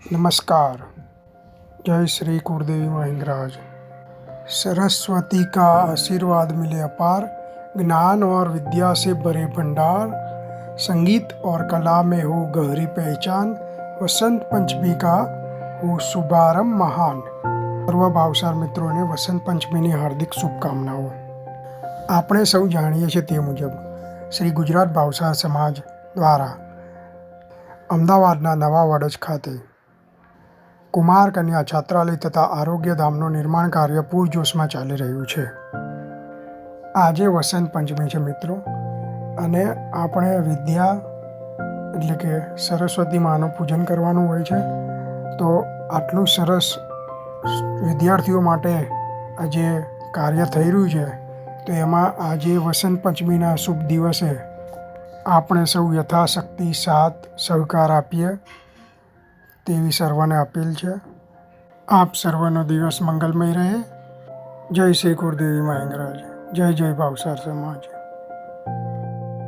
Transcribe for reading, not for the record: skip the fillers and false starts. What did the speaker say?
नमस्कार। जय श्री गुरुदेवी महिंद्राज। सरस्वती का आशीर्वाद मिले अपार, ज्ञान और विद्या से भरे भंडार, संगीत और कला में हो गहरी पहचान, वसंत पंचमी का हो शुभारंभ महान। સર્વ ભાવસાર મિત્રોને વસંત પંચમીની હાર્દિક શુભકામનાઓ। આપણે સૌ જાણીએ છીએ તે મુજબ શ્રી ગુજરાત ભાવસાર સમાજ દ્વારા અમદાવાદના નવા વડજ ખાતે કુમાર કન્યા છાત્રાલય તથા આરોગ્યધામનું નિર્માણ કાર્ય પૂરજોશમાં ચાલી રહ્યું છે। આજે વસંત પંચમી છે મિત્રો, અને આપણે વિદ્યા એટલે કે સરસ્વતી માનું પૂજન કરવાનું હોય છે। તો આટલું સરસ વિદ્યાર્થીઓ માટે આજે કાર્ય થઈ રહ્યું છે, તો એમાં આજે વસંત પંચમીના શુભ દિવસે આપણે સૌ યથાશક્તિ સાથ સહકાર આપીએ તેવી સર્વને અપીલ છે। આપ સર્વનો દિવસ મંગલમય રહે। જય શ્રી ગુરુદેવી મહેંદ્રાજ। જય જય ભાવસાર સમાજ।